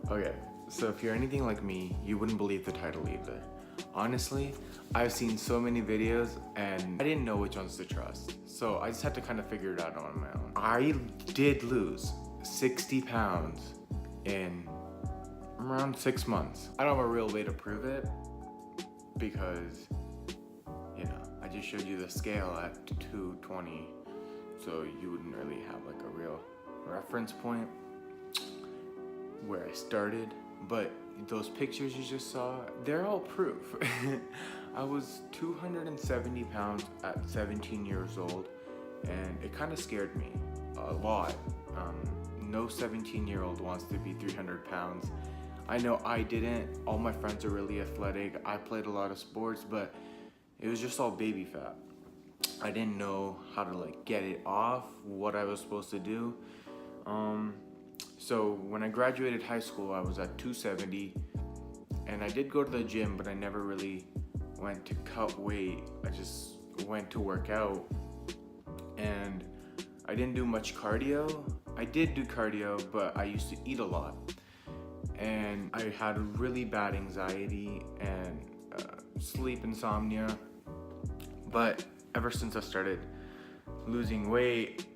Okay, so if you're anything like me, you wouldn't believe the title either. Honestly, I've seen so many videos and I didn't know which ones to trust. So I just had to kind of figure it out on my own. I did lose 60 pounds in around 6 months. I don't have a real way to prove it because, I just showed you the scale at 220. So you wouldn't really have like a real reference point where I started, but those pictures you just saw, they're all proof. I was 270 pounds at 17 years old, and it kind of scared me a lot. No 17-year-old wants to be 300 pounds. I know I didn't. All my friends are really athletic. I played a lot of sports, but it was just all baby fat. I didn't know how to get it off, what I was supposed to do. So when I graduated high school, I was at 270, and I did go to the gym, but I never really went to cut weight. I just went to work out, and I didn't do much cardio. I did do cardio, but I used to eat a lot, and I had really bad anxiety and sleep insomnia. But ever since I started losing weight,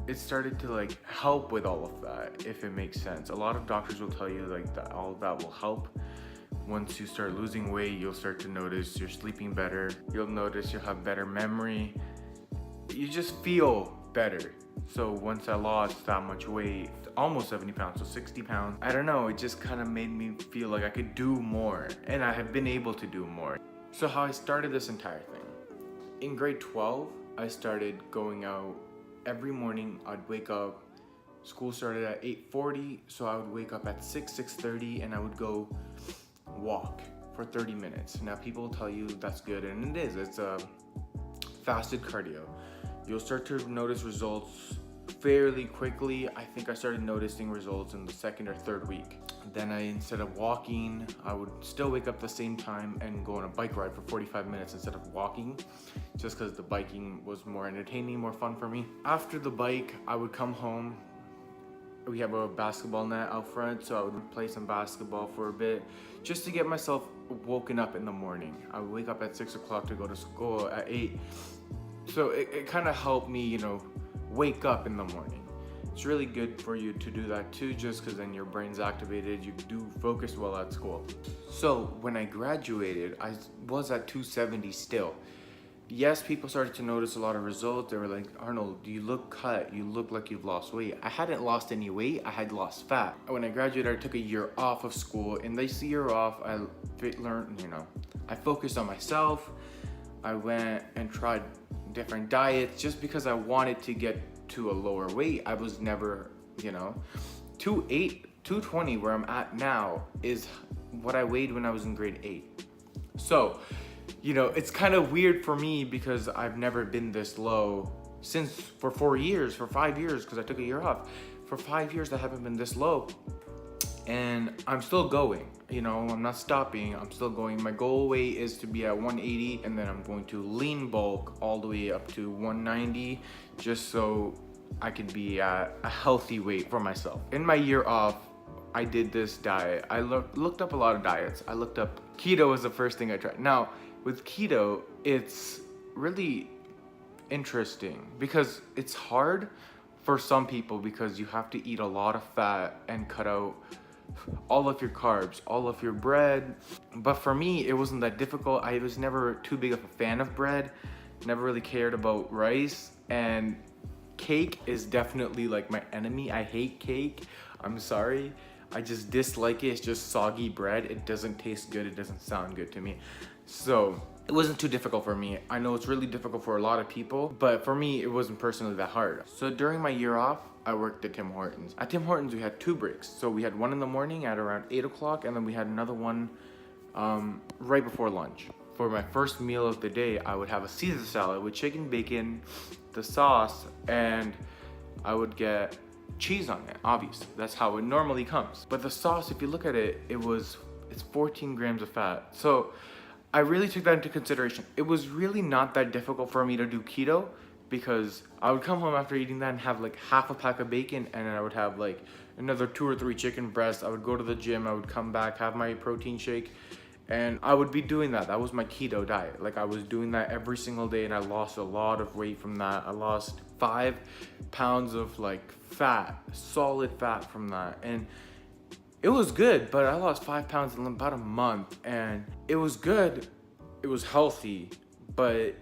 it started to help with all of that, if it makes sense. A lot of doctors will tell you that all of that will help. Once you start losing weight, you'll start to notice you're sleeping better. You'll notice you'll have better memory. You just feel better. So once I lost that much weight, almost 70 pounds, so 60 pounds, I don't know, it just kind of made me feel like I could do more, and I have been able to do more. So how I started this entire thing. In grade 12, I started going out every morning. I'd wake up, school started at 8:40, so I would wake up at 6:30, and I would go walk for 30 minutes. Now people tell you that's good, and it is. It's a fasted cardio. You'll start to notice results fairly quickly. I think I started noticing results in the second or third week. Then instead of walking, I would still wake up the same time and go on a bike ride for 45 minutes instead of walking, just because the biking was more entertaining, more fun for me. After the bike, I would come home. We have a basketball net out front, so I would play some basketball for a bit, just to get myself woken up in the morning. I would wake up at 6 o'clock to go to school at 8. So it kind of helped me, wake up in the morning. It's really good for you to do that too, just because then your brain's activated, you do focus well at school. So when I graduated, I was at 270 still. Yes, people started to notice a lot of results. They were like, Arnold, you look cut, you look like you've lost weight. I hadn't lost any weight, I had lost fat. When I graduated, I took a year off of school, and this year off, I learned, I focused on myself. I went and tried different diets just because I wanted to get to a lower weight. I was never, 220 where I'm at now is what I weighed when I was in grade 8. So, it's kind of weird for me because I've never been this low for 5 years, because I took a year off. For 5 years, I haven't been this low, and I'm still going. I'm not stopping, I'm still going. My goal weight is to be at 180, and then I'm going to lean bulk all the way up to 190, just so I can be at a healthy weight for myself. In my year off, I did this diet. I looked up a lot of diets. I looked up keto was the first thing I tried. Now, with keto, it's really interesting because it's hard for some people because you have to eat a lot of fat and cut out all of your carbs, all of your bread. But for me, it wasn't that difficult. I was never too big of a fan of bread, never really cared about rice, and cake is definitely my enemy. I hate cake. I'm sorry. I just dislike it. It's just soggy bread. It doesn't taste good. It doesn't sound good to me. So it wasn't too difficult for me. I know it's really difficult for a lot of people, but for me, it wasn't personally that hard. So during my year off, I worked at Tim Hortons. At Tim Hortons, we had 2 breaks. So we had one in the morning at around 8 o'clock, and then we had another one right before lunch. For my first meal of the day, I would have a Caesar salad with chicken, bacon, the sauce, and I would get cheese on it, obviously. That's how it normally comes. But the sauce, if you look at it, it's 14 grams of fat. So I really took that into consideration. It was really not that difficult for me to do keto because I would come home after eating that and have like half a pack of bacon, and then I would have like another 2 or 3 chicken breasts. I would go to the gym, I would come back, have my protein shake, and I would be doing that. That was my keto diet. Like I was doing that every single day, and I lost a lot of weight from that. I lost 5 pounds of like fat, solid fat from that. And it was good, but I lost 5 pounds in about a month, and it was good. It was healthy, but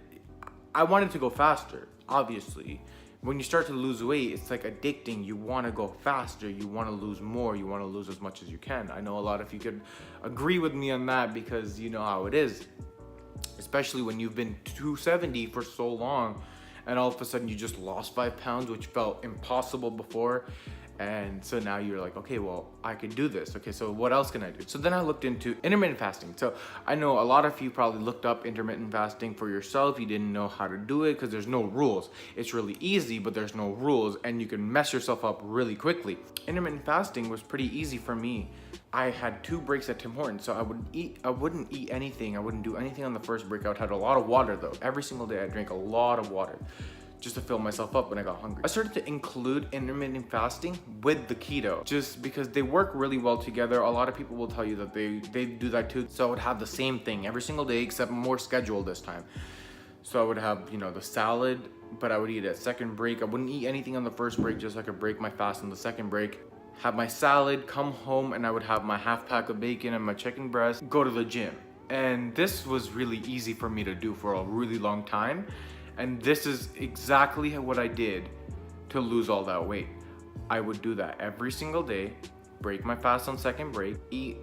I wanted to go faster, obviously. When you start to lose weight, it's like addicting. You want to go faster, you want to lose more, you want to lose as much as you can. I know a lot of you could agree with me on that because you know how it is, especially when you've been 270 for so long and all of a sudden you just lost 5 pounds, which felt impossible before. And so now you're like, okay, well, I can do this. Okay, so what else can I do? So then I looked into intermittent fasting. So I know a lot of you probably looked up intermittent fasting for yourself. You didn't know how to do it because there's no rules. It's really easy, but there's no rules, and you can mess yourself up really quickly. Intermittent fasting was pretty easy for me. I had 2 breaks at Tim Hortons, so I wouldn't eat anything. I wouldn't do anything on the first break. I would have a lot of water though. Every single day I drank a lot of water, just to fill myself up when I got hungry. I started to include intermittent fasting with the keto just because they work really well together. A lot of people will tell you that they do that too. So I would have the same thing every single day except more scheduled this time. So I would have, you know, the salad, but I would eat at second break. I wouldn't eat anything on the first break just so I could break my fast on the second break. Have my salad, come home, and I would have my half pack of bacon and my chicken breast, go to the gym. And this was really easy for me to do for a really long time. And this is exactly what I did to lose all that weight. I would do that every single day, break my fast on second break, eat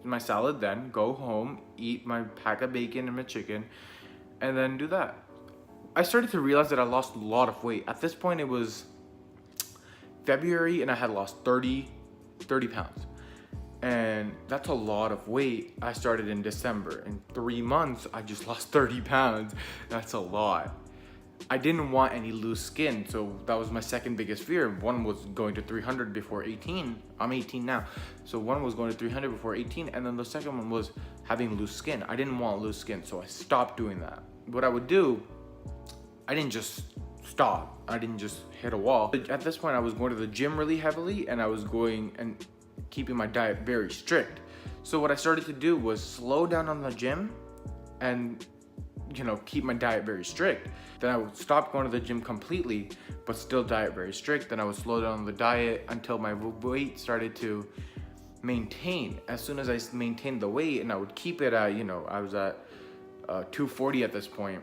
my salad, then go home, eat my pack of bacon and my chicken, and then do that. I started to realize that I lost a lot of weight. At this point, it was February and I had lost 30 pounds. And that's a lot of weight. I started in December. In 3 months, I just lost 30 pounds. That's a lot. I didn't want any loose skin, so that was my second biggest fear. One was going to 300 before 18. I'm 18 now. So one was going to 300 before 18, and then the second one was having loose skin. I didn't want loose skin, so I stopped doing that. What I would do, I didn't just stop. I didn't just hit a wall. At this point, I was going to the gym really heavily, and I was going and keeping my diet very strict. So what I started to do was slow down on the gym and, you know, keep my diet very strict. Then I would stop going to the gym completely, but still diet very strict. Then I would slow down on the diet until my weight started to maintain. As soon as I maintained the weight, and I would keep it at, you know, I was at 240 at this point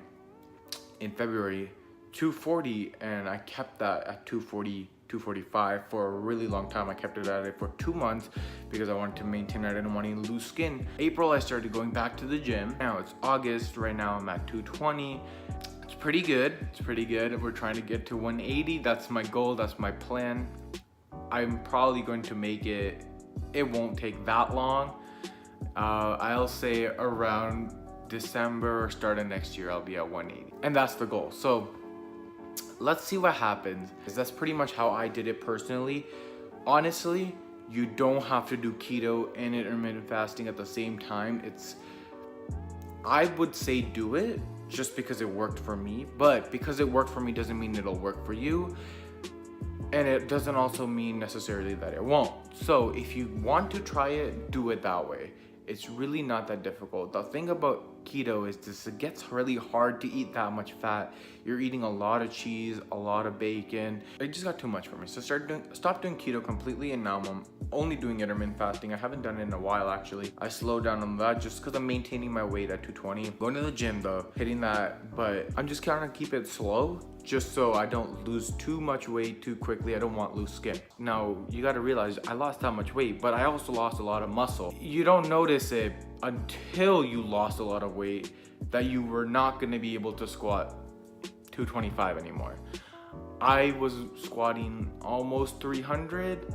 in February, 240, and I kept that at 240, 245 for a really long time. I kept it at it for 2 months because I wanted to maintain it. I didn't want any loose skin. April, I started going back to the gym. Now it's August. Right now I'm at 220. It's pretty good. It's pretty good. We're trying to get to 180. That's my goal. That's my plan. I'm probably going to make it. It won't take that long. I'll say around December or start of next year, I'll be at 180. And that's the goal. So let's see what happens. That's pretty much how I did it personally. Honestly, you don't have to do keto and intermittent fasting at the same time. I would say do it just because it worked for me, but because it worked for me doesn't mean it'll work for you. And it doesn't also mean necessarily that it won't. So if you want to try it, do it that way. It's really not that difficult. The thing about keto is this: it gets really hard to eat that much fat. You're eating a lot of cheese, a lot of bacon. It just got too much for me. So stop doing keto completely, and now I'm only doing intermittent fasting. I haven't done it in a while actually. I slowed down on that just because I'm maintaining my weight at 220. Going to the gym though, hitting that, but I'm just trying to keep it slow just so I don't lose too much weight too quickly. I don't want loose skin. Now, you gotta realize I lost that much weight, but I also lost a lot of muscle. You don't notice it until you lost a lot of weight that you were not gonna be able to squat 225 anymore. I was squatting almost 300,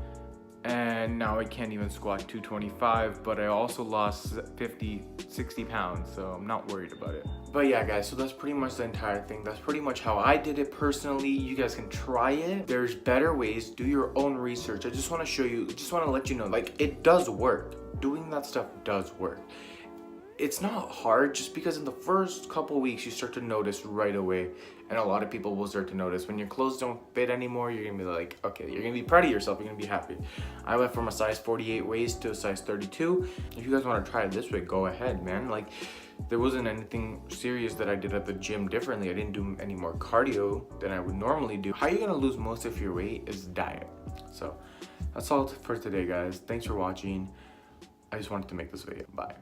and now I can't even squat 225, but I also lost 50, 60 pounds, so I'm not worried about it. But yeah, guys, so that's pretty much the entire thing. That's pretty much how I did it personally. You guys can try it. There's better ways. Do your own research. I just want to show you, just want to let you know, like, it does work. Doing that stuff does work. it's not hard, just because in the first couple weeks you start to notice right away, and a lot of people will start to notice when your clothes don't fit anymore. You're gonna be like, okay, you're gonna be proud of yourself, you're gonna be happy. I went from a size 48 waist to a size 32. If you guys want to try it this way, go ahead, man. Like, there wasn't anything serious that I did at the gym differently. I didn't do any more cardio than I would normally do. How you're gonna lose most of your weight is diet. So that's all for today, guys. Thanks for watching. I just wanted to make this video. Bye.